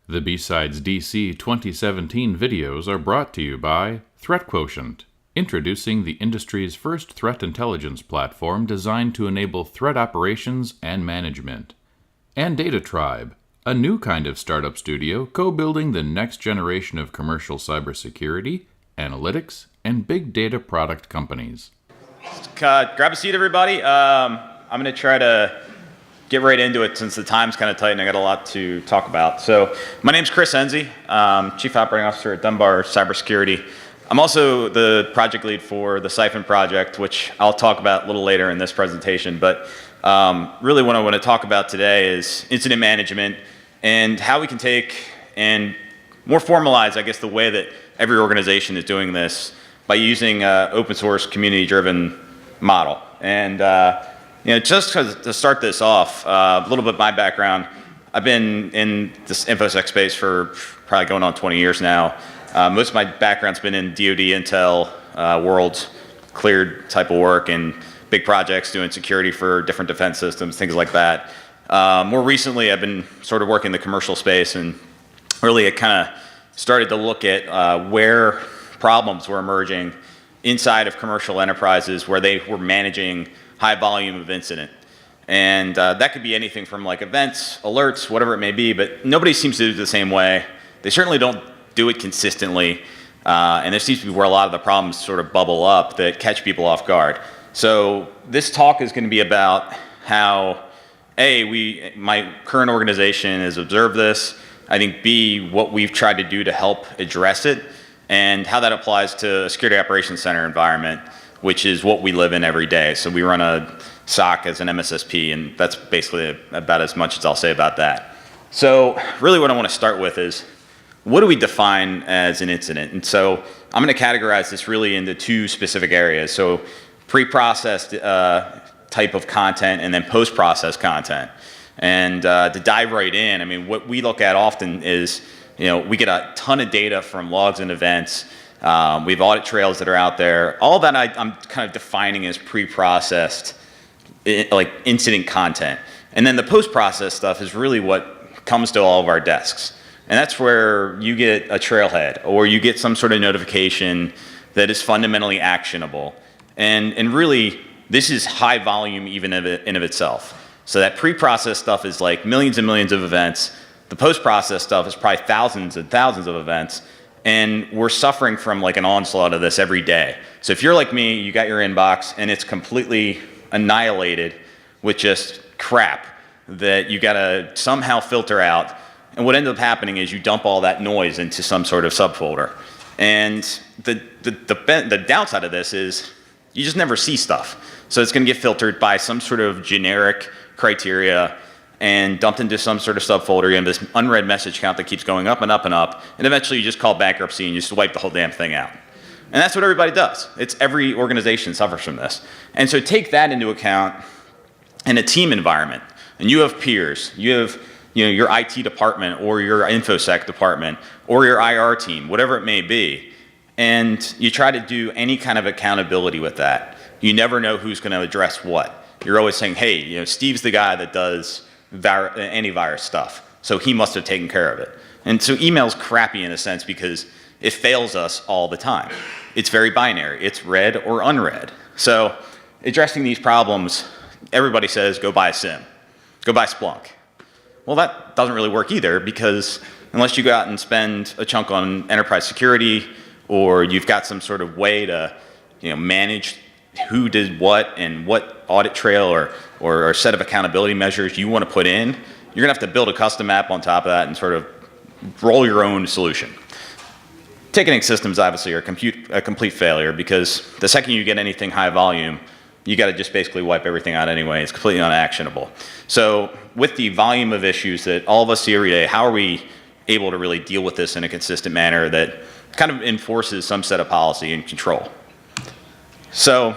The BSides DC 2017 videos are brought to you by Threat Quotient, introducing the industry's first threat intelligence platform designed to enable threat operations and management, and Data Tribe, a new kind of startup studio co-building the next generation of commercial cybersecurity, analytics, and big data product companies. Grab a seat, everybody. I'm going to try to get right into it since the time's kind of tight and I got a lot to talk about. So my name's Chris Ensey, Chief Operating Officer at Dunbar Cybersecurity. I'm also the project lead for the SIGINT project, which I'll talk about a little later in this presentation. But really what I want to talk about today is incident management and how we can take and more formalize, I guess, the way that every organization is doing this by using open source community-driven model. And just to start this off, a little bit of my background. I've been in this InfoSec space for probably going on 20 years now. Most of my background's been in DoD, Intel, world cleared type of work and big projects doing security for different defense systems, things like that. More recently, I've been sort of working in the commercial space, and really it kind of started to look at where problems were emerging inside of commercial enterprises where they were managing high volume of incident. And that could be anything from like events, alerts, whatever it may be, but nobody seems to do it the same way. They certainly don't do it consistently. And there seems to be where a lot of the problems sort of bubble up that catch people off guard. So this talk is going to be about how, A, my current organization has observed this. I think B, what we've tried to do to help address it, and how that applies to a security operations center environment, which is what we live in every day. So we run a SOC as an MSSP, and that's basically about as much as I'll say about that. So really what I want to start with is, what do we define as an incident? And so I'm going to categorize this really into two specific areas. So pre-processed type of content and then post-process content. And to dive right in, I mean, what we look at often is, we get a ton of data from logs and events. We have audit trails that are out there. All that I'm kind of defining as pre-processed, like incident content. And then the post-process stuff is really what comes to all of our desks. And that's where you get a trailhead or you get some sort of notification that is fundamentally actionable. And really, this is high volume even in of itself. So that pre-process stuff is like millions and millions of events. The post-process stuff is probably thousands and thousands of events. And we're suffering from like an onslaught of this every day. So if you're like me, you got your inbox and it's completely annihilated with just crap that you gotta somehow filter out. And what ends up happening is you dump all that noise into some sort of subfolder. And the downside of this is you just never see stuff. So it's gonna get filtered by some sort of generic criteria and dumped into some sort of subfolder. You have this unread message count that keeps going up and up and up, and eventually you just call bankruptcy and you just wipe the whole damn thing out. And that's what everybody does. Every organization suffers from this. And so take that into account in a team environment, and you have peers, you have your IT department or your InfoSec department or your IR team, whatever it may be, and you try to do any kind of accountability with that. You never know who's going to address what. You're always saying, hey, Steve's the guy that does antivirus stuff, so he must have taken care of it. And so email's crappy in a sense because it fails us all the time. It's very binary. It's read or unread. So addressing these problems, everybody says go buy a SIM, go buy Splunk. Well, that doesn't really work either, because unless you go out and spend a chunk on enterprise security, or you've got some sort of way to manage who did what and what audit trail or set of accountability measures you want to put in, you're going to have to build a custom app on top of that and sort of roll your own solution. Ticketing systems obviously are a complete failure, because the second you get anything high volume, you got to just basically wipe everything out anyway. It's completely unactionable. So with the volume of issues that all of us see every day, how are we able to really deal with this in a consistent manner that kind of enforces some set of policy and control? So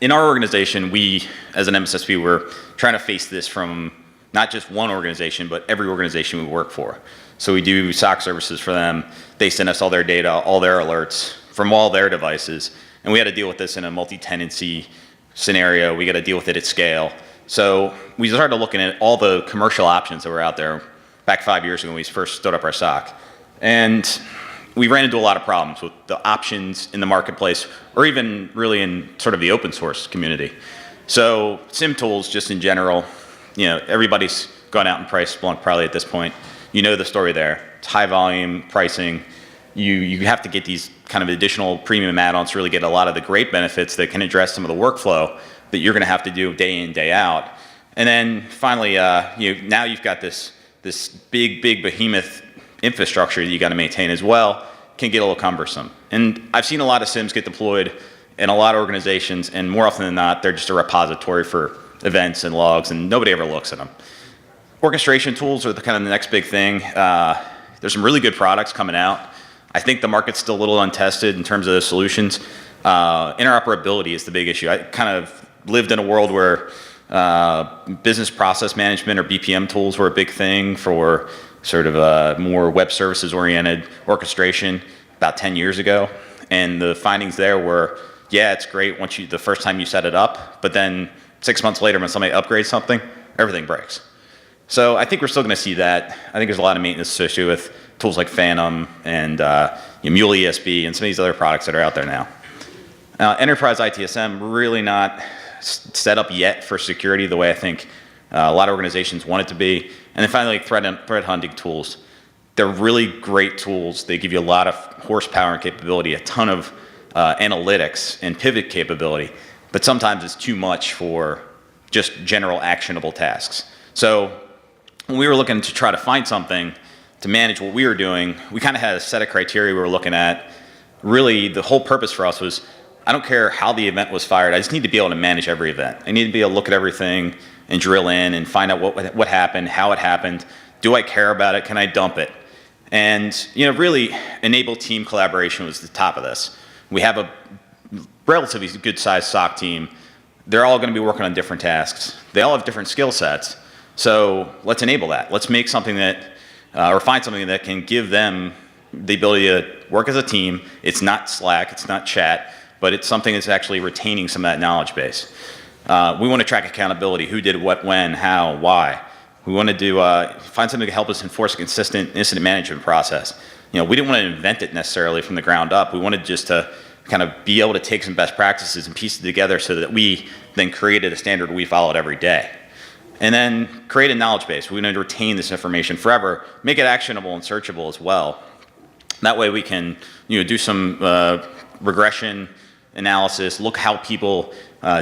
in our organization, we, as an MSSP, we're trying to face this from not just one organization, but every organization we work for. So we do SOC services for them. They send us all their data, all their alerts from all their devices. And we had to deal with this in a multi-tenancy scenario. We got to deal with it at scale. So we started looking at all the commercial options that were out there. back 5 years ago when we first stood up our SOC. And we ran into a lot of problems with the options in the marketplace, or even really in sort of the open source community. So SIM tools, just in general, everybody's gone out and priced Splunk probably at this point. You know the story there. It's high volume pricing. You have to get these kind of additional premium add-ons to really get a lot of the great benefits that can address some of the workflow that you're going to have to do day in, day out. And then finally, now you've got this big behemoth infrastructure that you got to maintain as well. Can get a little cumbersome. And I've seen a lot of SIMs get deployed in a lot of organizations, and more often than not, they're just a repository for events and logs, and nobody ever looks at them. Orchestration tools are the next big thing. There's some really good products coming out. I think the market's still a little untested in terms of the solutions. Interoperability is the big issue. I kind of lived in a world where business process management or BPM tools were a big thing for sort of more web services oriented orchestration about 10 years ago. And the findings there were, yeah, it's great the first time you set it up, but then 6 months later when somebody upgrades something, everything breaks. So I think we're still going to see that. I think there's a lot of maintenance associated with tools like Phantom and Mule ESB and some of these other products that are out there now. Enterprise ITSM, really not set up yet for security the way I think a lot of organizations want it to be. And then finally, threat hunting tools. They're really great tools. They give you a lot of horsepower and capability, a ton of analytics and pivot capability, but sometimes it's too much for just general actionable tasks. So when we were looking to try to find something to manage what we were doing, we kind of had a set of criteria we were looking at. Really, the whole purpose for us was, I don't care how the event was fired, I just need to be able to manage every event. I need to be able to look at everything and drill in and find out what happened, how it happened, do I care about it, can I dump it? And really enable team collaboration was the top of this. We have a relatively good sized SOC team. They're all going to be working on different tasks. They all have different skill sets. So let's enable that. Let's make something that, or find something that can give them the ability to work as a team. It's not Slack, it's not chat, but it's something that's actually retaining some of that knowledge base. We want to track accountability, who did what, when, how, why. We want to find something to help us enforce a consistent incident management process. We didn't want to invent it necessarily from the ground up. We wanted just to kind of be able to take some best practices and piece it together so that we then created a standard we followed every day. And then create a knowledge base. We want to retain this information forever, make it actionable and searchable as well. That way we can do some regression analysis, look how people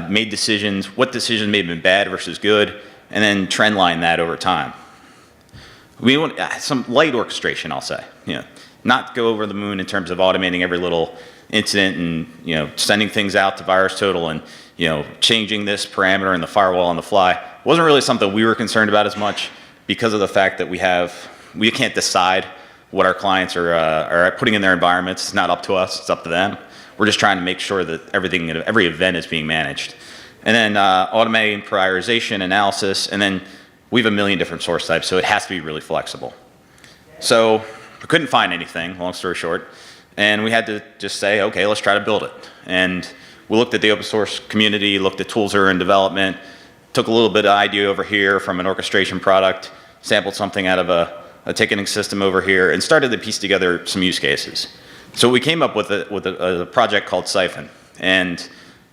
made decisions, what decisions may have been bad versus good, and then trend line that over time. We want some light orchestration, I'll say. Not go over the moon in terms of automating every little incident and sending things out to VirusTotal and changing this parameter in the firewall on the fly. Wasn't really something we were concerned about as much because of the fact that we can't decide what our clients are putting in their environments. It's not up to us, it's up to them. We're just trying to make sure that every event is being managed. And then automating prioritization, analysis, and then we have a million different source types, so it has to be really flexible. So we couldn't find anything, long story short, and we had to just say, okay, let's try to build it. And we looked at the open source community, looked at tools that are in development, took a little bit of idea over here from an orchestration product, sampled something out of a ticketing system over here, and started to piece together some use cases. So we came up with a project called Siphon. And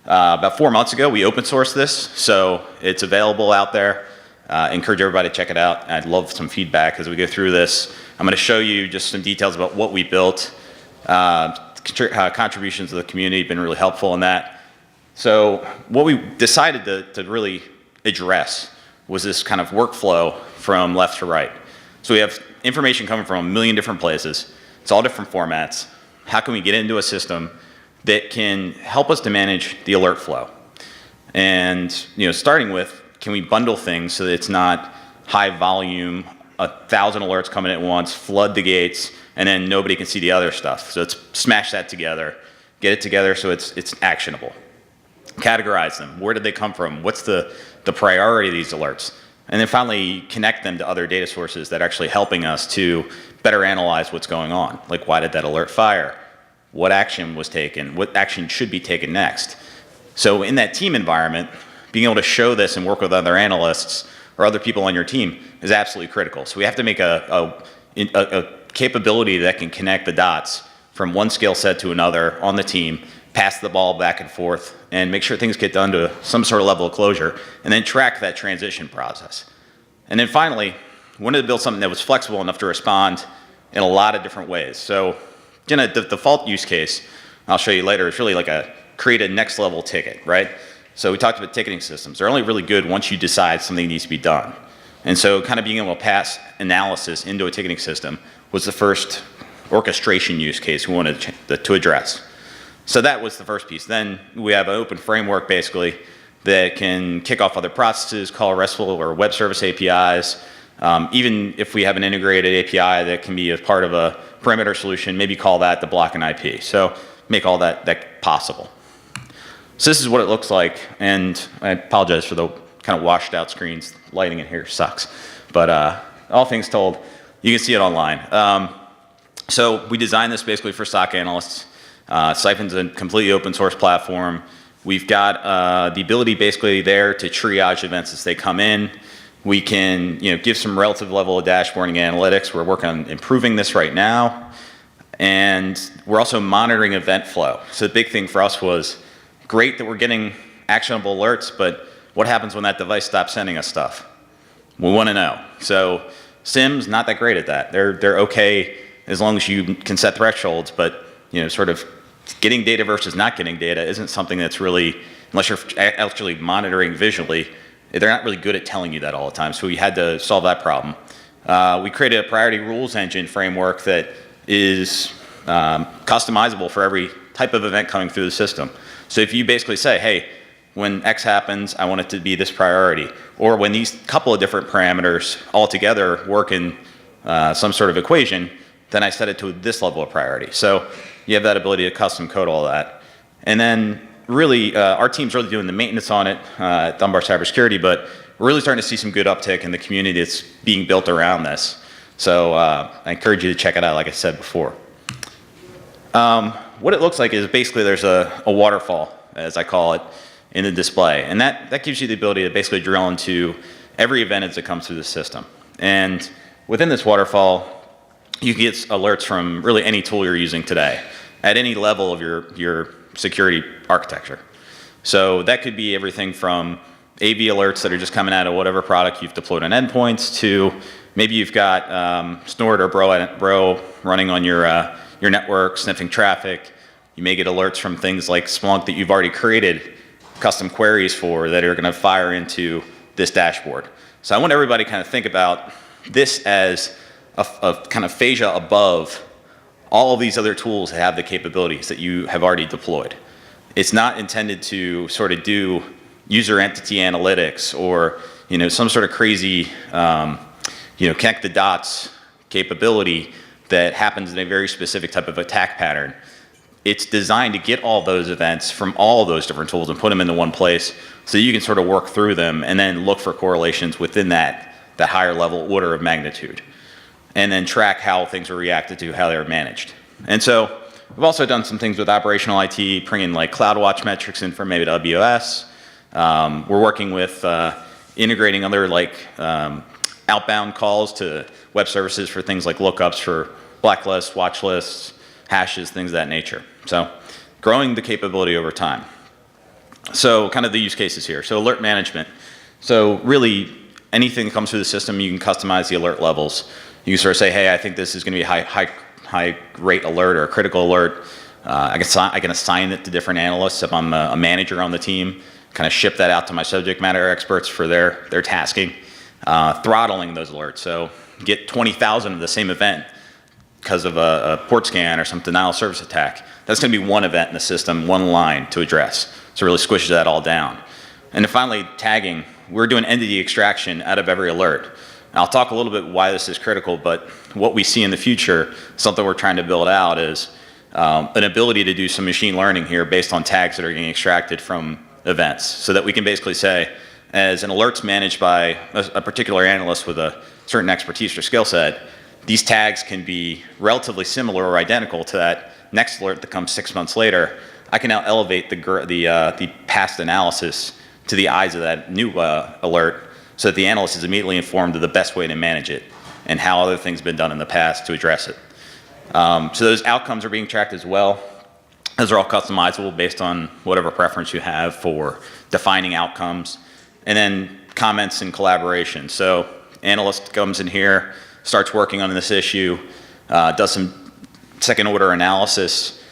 about 4 months ago, we open sourced this, so it's available out there. Encourage everybody to check it out. I'd love some feedback as we go through this. I'm going to show you just some details about what we built. Contributions of the community have been really helpful in that. So what we decided to really address was this kind of workflow from left to right. So we have information coming from a million different places. It's all different formats. How can we get into a system that can help us to manage the alert flow? And starting with, can we bundle things so that it's not high volume, 1,000 alerts coming at once, flood the gates, and then nobody can see the other stuff. So let's smash that together, get it together so it's actionable. Categorize them. Where did they come from? What's the priority of these alerts? And then finally connect them to other data sources that are actually helping us to better analyze what's going on. Like, why did that alert fire? What action was taken? What action should be taken next? So in that team environment, being able to show this and work with other analysts or other people on your team is absolutely critical. So we have to make a capability that can connect the dots from one skill set to another on the team, pass the ball back and forth, and make sure things get done to some sort of level of closure, and then track that transition process. And then finally, we wanted to build something that was flexible enough to respond in a lot of different ways. So the default use case, I'll show you later, is really like create a next level ticket, right? So we talked about ticketing systems. They're only really good once you decide something needs to be done. And so kind of being able to pass analysis into a ticketing system was the first orchestration use case we wanted to address. So that was the first piece. Then we have an open framework basically that can kick off other processes, call RESTful or web service APIs. Even if we have an integrated API that can be a part of a perimeter solution, maybe call that the block and IP. So make all that possible. So this is what it looks like, and I apologize for the kind of washed out screens. Lighting in here sucks. But all things told, you can see it online. So we designed this basically for SOC analysts. Siphon's a completely open source platform. We've got the ability basically there to triage events as they come in. We can give some relative level of dashboarding analytics. We're working on improving this right now. And we're also monitoring event flow. So the big thing for us was, great that we're getting actionable alerts, but what happens when that device stops sending us stuff? We want to know. So SIM's not that great at that. They're okay as long as you can set thresholds, but sort of getting data versus not getting data isn't something that's really, unless you're actually monitoring visually, they're not really good at telling you that all the time. So we had to solve that problem. We created a priority rules engine framework that is customizable for every type of event coming through the system. So if you basically say, hey, when X happens, I want it to be this priority, or when these couple of different parameters all together work in some sort of equation, then I set it to this level of priority. So you have that ability to custom code all that. And then really, our team's really doing the maintenance on it at Dunbar Cybersecurity, but we're really starting to see some good uptick in the community that's being built around this. So I encourage you to check it out, like I said before. What it looks like is basically there's a waterfall, as I call it, in the display. And that gives you the ability to basically drill into every event as it comes through the system. And within this waterfall, you can get alerts from really any tool you're using today at any level of your security architecture. So that could be everything from AV alerts that are just coming out of whatever product you've deployed on endpoints to maybe you've got Snort or Bro running on your network, sniffing traffic. You may get alerts from things like Splunk that you've already created custom queries for that are going to fire into this dashboard. So I want everybody to kind of think about this as a kind of fascia above all of these other tools that have the capabilities that you have already deployed. It's not intended to sort of do user entity analytics or some sort of crazy connect the dots capability that happens in a very specific type of attack pattern. It's designed to get all those events from all those different tools and put them into one place so you can sort of work through them and then look for correlations within that higher level order of magnitude. And then track how things are reacted to, how they're managed. And so we've also done some things with operational IT, bringing like CloudWatch metrics in from maybe AWS. We're working with integrating other outbound calls to web services for things like lookups for blacklists, watch lists, hashes, things of that nature. So growing the capability over time. So kind of the use cases here. So alert management. So really anything that comes through the system, you can customize the alert levels. You can sort of say, hey, I think this is going to be a high rate alert or a critical alert. I can assign it to different analysts if I'm a manager on the team, kind of ship that out to my subject matter experts for their tasking. Throttling those alerts. So get 20,000 of the same event because of a port scan or some denial of service attack. That's going to be one event in the system, one line to address. So it really squishes that all down. And then finally, tagging. We're doing entity extraction out of every alert. And I'll talk a little bit why this is critical, but what we see in the future, something we're trying to build out is an ability to do some machine learning here based on tags that are getting extracted from events so that we can basically say, as an alert's managed by a particular analyst with a certain expertise or skill set, these tags can be relatively similar or identical to that next alert that comes 6 months later. I can now elevate the past analysis to the eyes of that new alert so that the analyst is immediately informed of the best way to manage it and how other things have been done in the past to address it. So those outcomes are being tracked as well. Those are all customizable based on whatever preference you have for defining outcomes. And then comments and collaboration. So analyst comes in here, starts working on this issue, does some second order analysis,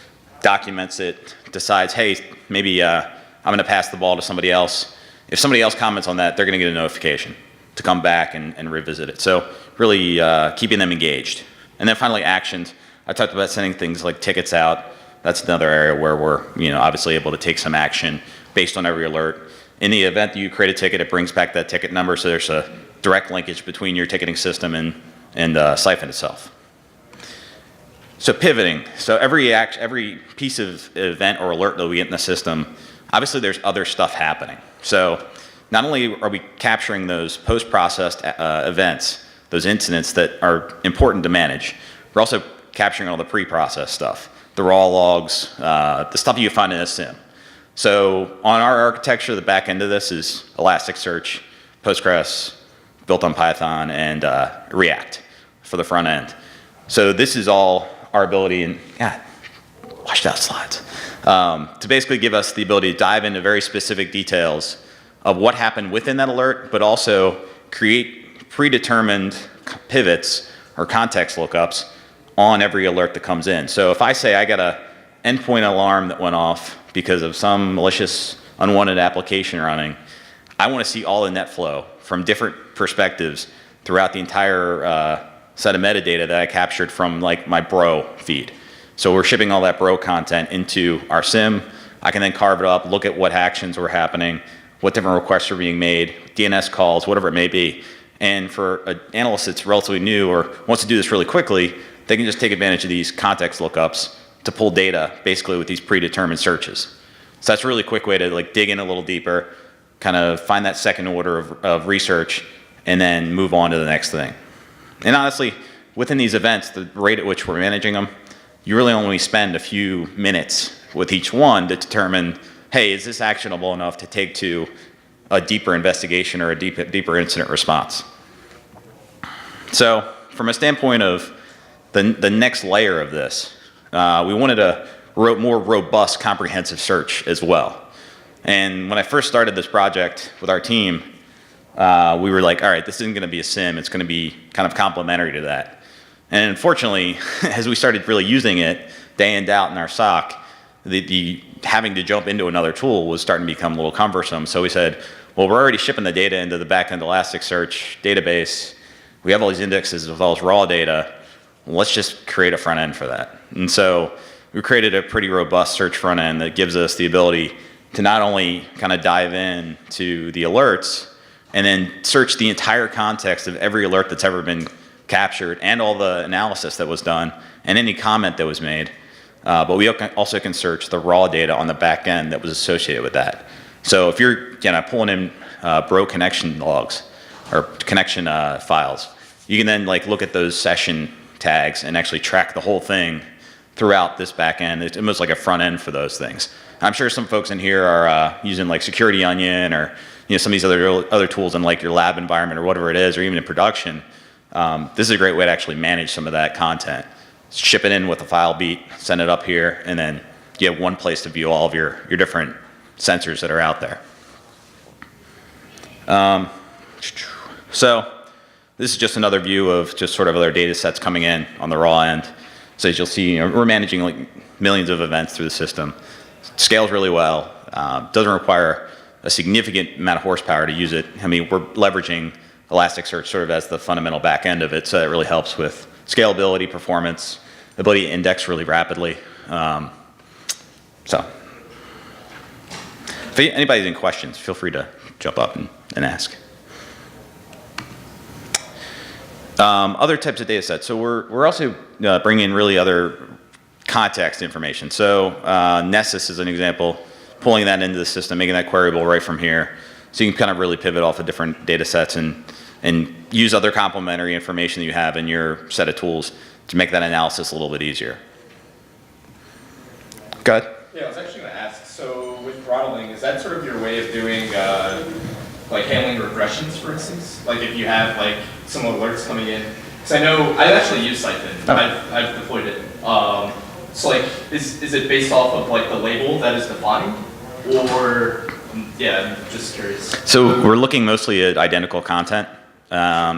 documents it, decides, hey, maybe I'm going to pass the ball to somebody else. If somebody else comments on that, they're going to get a notification to come back and revisit it. So really keeping them engaged. And then finally actions. I talked about sending things like tickets out. That's another area where we're obviously able to take some action based on every alert. In the event that you create a ticket, it brings back that ticket number, so there's a direct linkage between your ticketing system and SIGINT itself. So pivoting. So every piece of event or alert that we get in the system, obviously there's other stuff happening. So not only are we capturing those post-processed events, those incidents that are important to manage, we're also capturing all the pre-processed stuff, the raw logs, the stuff you find in a SIM. So on our architecture, the back end of this is Elasticsearch, Postgres, built on Python, and React for the front end. So this is all our ability, and watch that slides, to basically give us the ability to dive into very specific details of what happened within that alert, but also create predetermined pivots or context lookups on every alert that comes in. So if I say I got a endpoint alarm that went off because of some malicious unwanted application running, I want to see all the net flow from different perspectives throughout the entire set of metadata that I captured from like my bro feed. So we're shipping all that bro content into our SIM. I can then carve it up, look at what actions were happening, what different requests are being made, DNS calls, whatever it may be. And for an analyst that's relatively new or wants to do this really quickly, they can just take advantage of these context lookups to pull data basically with these predetermined searches. So that's a really quick way to like dig in a little deeper, kind of find that second order of research, and then move on to the next thing. And honestly, within these events, the rate at which we're managing them, you really only spend a few minutes with each one to determine, hey, is this actionable enough to take to a deeper investigation or a deeper incident response? So from a standpoint of the next layer of this, we wanted a more robust, comprehensive search as well. And when I first started this project with our team, we were like, all right, this isn't going to be a SIM. It's going to be kind of complementary to that. And unfortunately, as we started really using it day in, day out in our SOC, the having to jump into another tool was starting to become a little cumbersome. So we said, well, we're already shipping the data into the backend Elasticsearch database. We have all these indexes with all this raw data. Let's just create a front end for that. And so we created a pretty robust search front end that gives us the ability to not only kind of dive in to the alerts and then search the entire context of every alert that's ever been captured and all the analysis that was done and any comment that was made, but we also can search the raw data on the back end that was associated with that. So if you're pulling in bro connection logs or connection files, you can then like look at those session tags and actually track the whole thing throughout this back end. It's almost like a front end for those things. I'm sure some folks in here are using like Security Onion or some of these other tools in like your lab environment or whatever it is, or even in production. This is a great way to actually manage some of that content. Ship it in with a file beat, send it up here, and then you have one place to view all of your different sensors that are out there. So this is just another view of just sort of other data sets coming in on the raw end. So as you'll see, we're managing like millions of events through the system. Scales really well. Doesn't require a significant amount of horsepower to use it. I mean, we're leveraging Elasticsearch sort of as the fundamental back end of it, so it really helps with scalability, performance, the ability to index really rapidly. So if anybody has any questions, feel free to jump up and ask. Other types of data sets. So we're also bringing in really other context information. So Nessus is an example, pulling that into the system, making that queryable right from here. So you can kind of really pivot off of different data sets and use other complementary information that you have in your set of tools to make that analysis a little bit easier. Go ahead. Yeah, I was actually going to ask, so with throttling, is that sort of your way of doing like handling regressions, for instance? Like if you have like some alerts coming in. Because I know, I've actually used Siphon. I've deployed it. So like, is it based off of like the label that is defined? Or, yeah, I'm just curious. So we're looking mostly at identical content.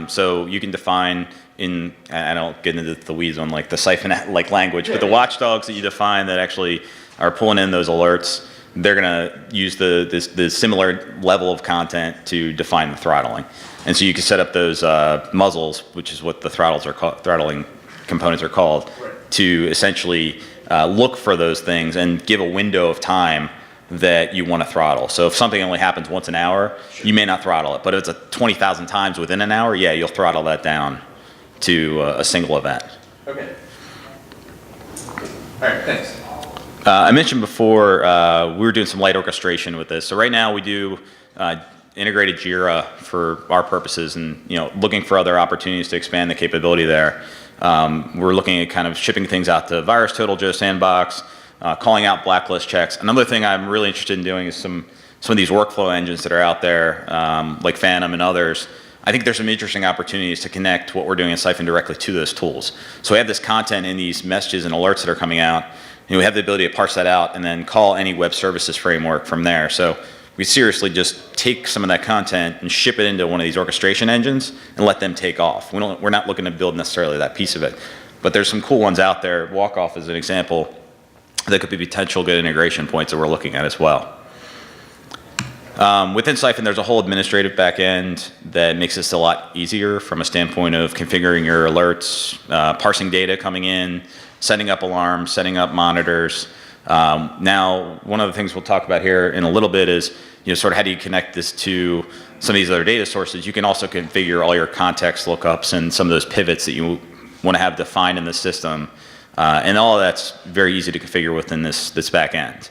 So you can define I don't get into the weeds on like the SafeNet like language, but the watchdogs that you define that actually are pulling in those alerts, they're gonna use the similar level of content to define the throttling. And so you can set up those muzzles, which is what the throttling components are called, to essentially look for those things and give a window of time that you want to throttle. So if something only happens once an hour, you may not throttle it. But if it's 20,000 times within an hour, yeah, you'll throttle that down to a single event. Okay. All right, thanks. I mentioned before we were doing some light orchestration with this. So right now we do integrated Jira for our purposes, and looking for other opportunities to expand the capability there. We're looking at kind of shipping things out to VirusTotal, Joe Sandbox, calling out blacklist checks. Another thing I'm really interested in doing is some of these workflow engines that are out there, like Phantom and others. I think there's some interesting opportunities to connect what we're doing in Siphon directly to those tools. So we have this content in these messages and alerts that are coming out, and we have the ability to parse that out and then call any web services framework from there. So we seriously just take some of that content and ship it into one of these orchestration engines and let them take off. We're not looking to build necessarily that piece of it, but there's some cool ones out there. Walkoff is an example that could be potential good integration points that we're looking at as well. Within Siphon, there's a whole administrative backend that makes this a lot easier from a standpoint of configuring your alerts, parsing data coming in, setting up alarms, setting up monitors. Now, one of the things we'll talk about here in a little bit is, sort of how do you connect this to some of these other data sources. You can also configure all your context lookups and some of those pivots that you want to have defined in the system. And all of that's very easy to configure within this back end.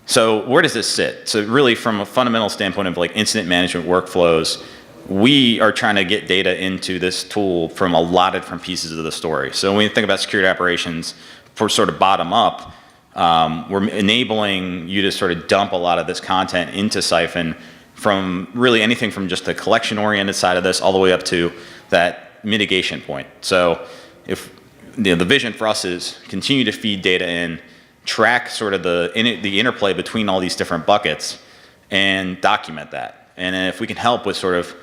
So where does this sit? So really from a fundamental standpoint of like incident management workflows, we are trying to get data into this tool from a lot of different pieces of the story. So when you think about security operations for sort of bottom up, we're enabling you to sort of dump a lot of this content into Siphon from really anything from just the collection oriented side of this all the way up to that mitigation point. So if the vision for us is continue to feed data in, track sort of the interplay between all these different buckets and document that. And if we can help with sort of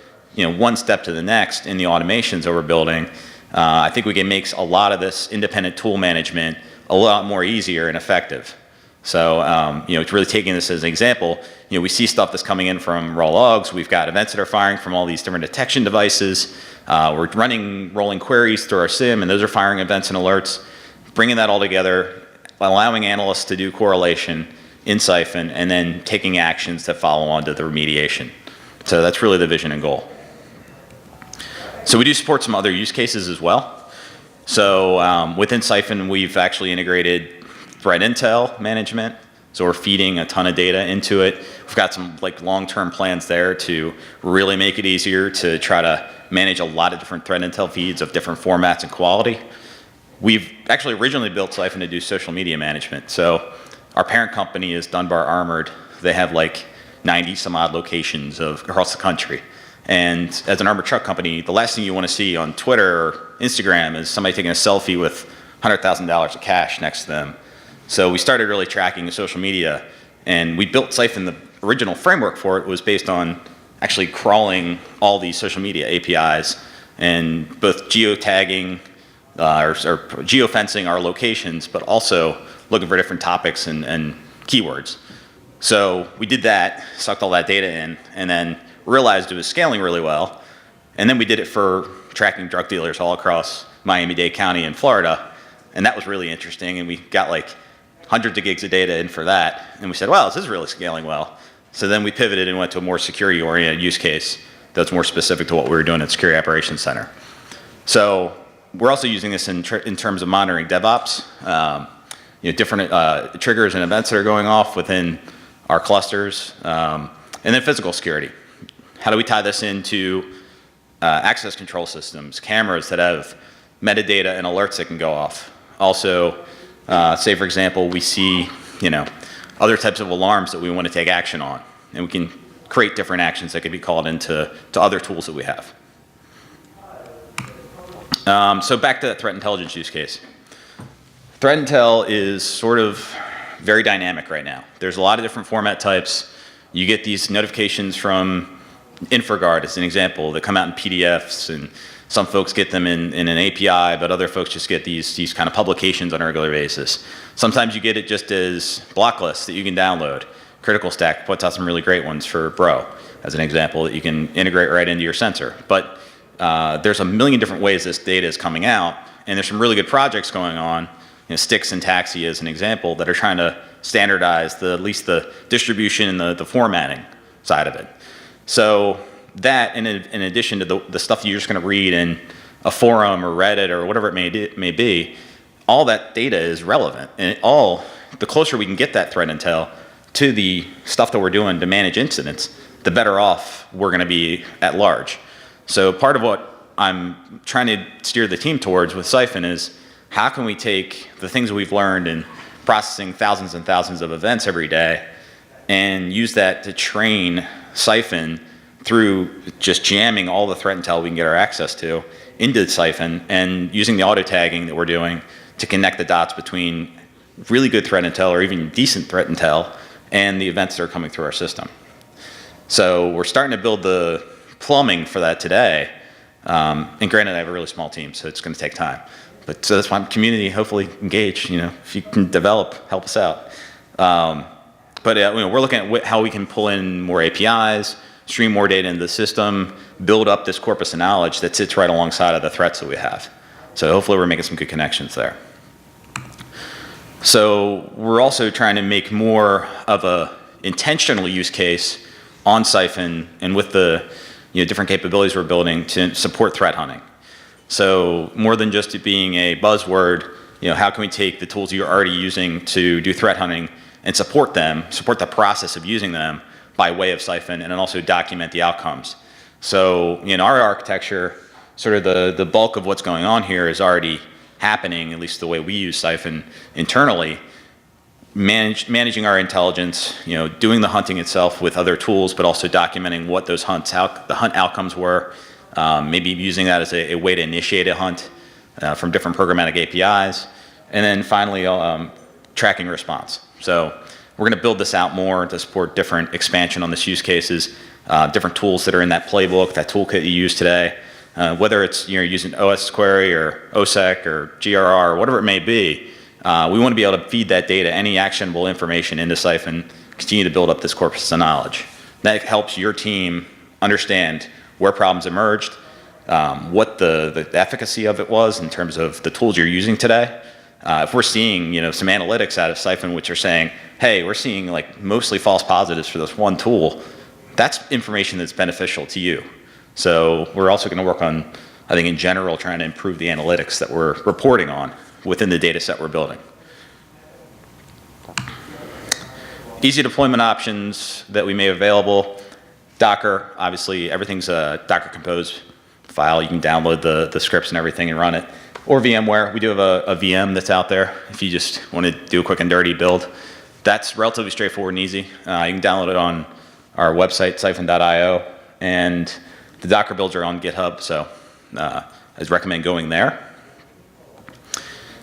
one step to the next in the automations that we're building, I think we can make a lot of this independent tool management a lot more easier and effective. So it's really taking this as an example. We see stuff that's coming in from raw logs. We've got events that are firing from all these different detection devices. We're running rolling queries through our SIM, and those are firing events and alerts. Bringing that all together, allowing analysts to do correlation in Siphon, and then taking actions that follow on to the remediation. So that's really the vision and goal. So we do support some other use cases as well. So within Siphon, we've actually integrated threat intel management. So we're feeding a ton of data into it. We've got some like long-term plans there to really make it easier to try to manage a lot of different threat intel feeds of different formats and quality. We've actually originally built Siphon to do social media management. So our parent company is Dunbar Armored. They have like 90 some odd locations across the country. And as an armored truck company, the last thing you want to see on Twitter or Instagram is somebody taking a selfie with $100,000 of cash next to them. So we started really tracking the social media, and we built Siphon. The original framework for it was based on actually crawling all these social media APIs and both geotagging or geofencing our locations, but also looking for different topics and keywords. So we did that, sucked all that data in, and then realized it was scaling really well. And then we did it for tracking drug dealers all across Miami-Dade County in Florida. And that was really interesting. And we got like hundreds of gigs of data in for that. And we said, wow, this is really scaling well. So then we pivoted and went to a more security-oriented use case that's more specific to what we were doing at Security Operations Center. So we're also using this in terms of monitoring DevOps, different triggers and events that are going off within our clusters, and then physical security. How do we tie this into access control systems, cameras that have metadata and alerts that can go off? Also, say for example, we see other types of alarms that we want to take action on, and we can create different actions that could be called into other tools that we have. So back to that threat intelligence use case. Threat intel is sort of very dynamic right now. There's a lot of different format types. You get these notifications from InfraGard as an example that come out in PDFs, and some folks get them in an API, but other folks just get these kind of publications on a regular basis. Sometimes you get it just as block lists that you can download. Critical Stack puts out some really great ones for Bro, as an example, that you can integrate right into your sensor. But there's a million different ways this data is coming out, and there's some really good projects going on. Sticks and Taxi as an example that are trying to standardize at least the distribution and the formatting side of it. So that, in addition to the stuff you're just going to read in a forum or Reddit or whatever it may be, all that data is relevant. And the closer we can get that threat intel to the stuff that we're doing to manage incidents, the better off we're going to be at large. So part of what I'm trying to steer the team towards with Siphon is, how can we take the things we've learned in processing thousands and thousands of events every day and use that to train Siphon through just jamming all the threat intel we can get our access to into Siphon, and using the auto tagging that we're doing to connect the dots between really good threat intel or even decent threat intel and the events that are coming through our system. So we're starting to build the plumbing for that today. And granted, I have a really small team, so it's going to take time. But so that's why community, hopefully engage. If you can develop, help us out. But we're looking at how we can pull in more APIs, stream more data into the system, build up this corpus of knowledge that sits right alongside of the threats that we have. So hopefully we're making some good connections there. So we're also trying to make more of a intentional use case on Siphon and with the different capabilities we're building to support threat hunting. So more than just it being a buzzword, how can we take the tools you're already using to do threat hunting and support the process of using them by way of Siphon, and then also document the outcomes. So in our architecture, sort of the bulk of what's going on here is already happening, at least the way we use Siphon internally, managing our intelligence, doing the hunting itself with other tools, but also documenting what those the hunt outcomes were, maybe using that as a way to initiate a hunt from different programmatic APIs, and then finally tracking response. So we're going to build this out more to support different expansion on this use cases, different tools that are in that playbook, that toolkit you use today, whether it's using OS query or OSEC or GRR or whatever it may be. We want to be able to feed that data, any actionable information into Siphon, continue to build up this corpus of knowledge. That helps your team understand where problems emerged, what the efficacy of it was in terms of the tools you're using today. If we're seeing some analytics out of Siphon which are saying, hey, we're seeing mostly false positives for this one tool, that's information that's beneficial to you. So we're also going to work on, I think in general, trying to improve the analytics that we're reporting on within the data set we're building. Easy deployment options that we may have available. Docker, obviously everything's a Docker Compose file. You can download the scripts and everything and run it. Or VMware, we do have a VM that's out there if you just want to do a quick and dirty build. That's relatively straightforward and easy. You can download it on our website, siphon.io, and the Docker builds are on GitHub, so I'd recommend going there.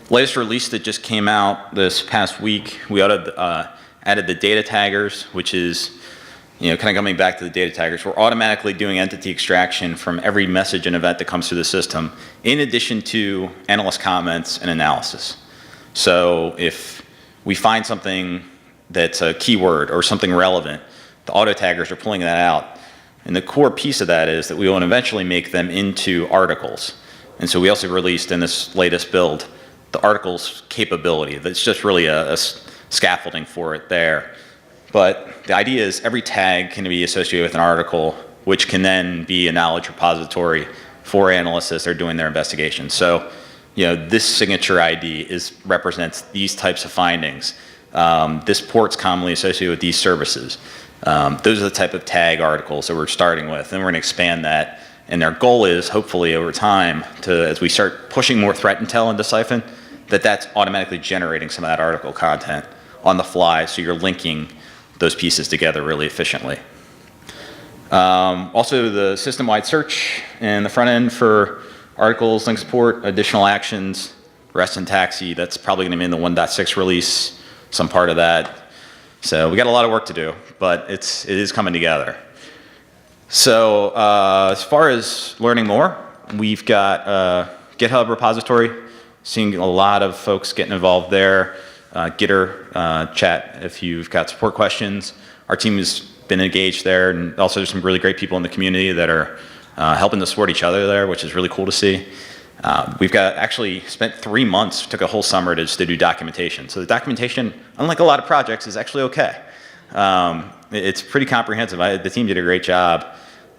Latest release that just came out this past week, we added the data taggers, which is kind of coming back to the data taggers. We're automatically doing entity extraction from every message and event that comes through the system, in addition to analyst comments and analysis. So if we find something that's a keyword or something relevant, the auto taggers are pulling that out. And the core piece of that is that we want to eventually make them into articles. And so we also released in this latest build the articles capability. That's just really a scaffolding for it there. But the idea is every tag can be associated with an article, which can then be a knowledge repository for analysts as they're doing their investigation. So, this signature ID represents these types of findings. This port's commonly associated with these services. Those are the type of tag articles that we're starting with, and we're going to expand that. And our goal is, hopefully, over time, as we start pushing more threat intel into Siphon, that's automatically generating some of that article content on the fly, so you're linking those pieces together really efficiently. Also the system-wide search and the front end for articles, link support, additional actions, REST and taxi. That's probably going to be in the 1.6 release, some part of that. So we got a lot of work to do, but it is coming together. So as far as learning more, we've got a GitHub repository, seeing a lot of folks getting involved there. Gitter chat if you've got support questions. Our team has been engaged there, and also there's some really great people in the community that are helping to support each other there, which is really cool to see. We've actually spent 3 months, took a whole summer to do documentation. So the documentation, unlike a lot of projects, is actually okay. It's pretty comprehensive. The team did a great job.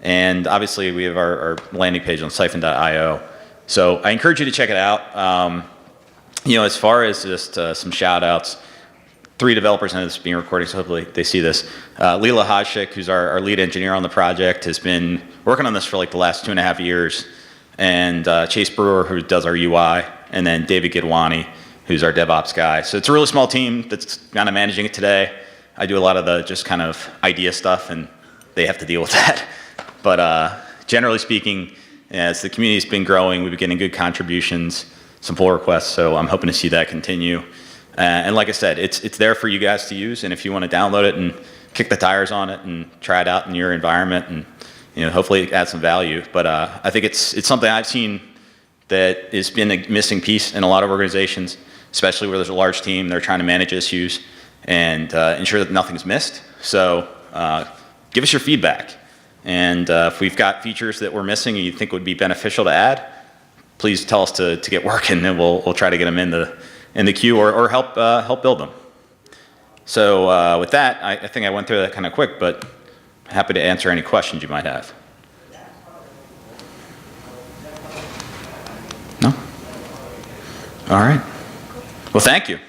And obviously we have our landing page on siphon.io. So I encourage you to check it out. As far as just some shout outs, 3 developers in this being recorded, so hopefully they see this. Leela Hajcik, who's our lead engineer on the project, has been working on this for like the last 2.5 years. And Chase Brewer, who does our UI, and then David Gidwani, who's our DevOps guy. So it's a really small team that's kind of managing it today. I do a lot of the just kind of idea stuff, and they have to deal with that. But generally speaking, as the community's been growing, we've been getting good contributions, some pull requests, so I'm hoping to see that continue. And like I said, it's there for you guys to use, and if you want to download it and kick the tires on it and try it out in your environment, and hopefully it adds some value. But I think it's something I've seen that has been a missing piece in a lot of organizations, especially where there's a large team, they're trying to manage issues and ensure that nothing's missed. So give us your feedback. And if we've got features that we're missing and you think would be beneficial to add, please tell us to get working, and we'll try to get them in the queue or help build them. So with that, I think I went through that kind of quick, but happy to answer any questions you might have. No? All right. Well, thank you.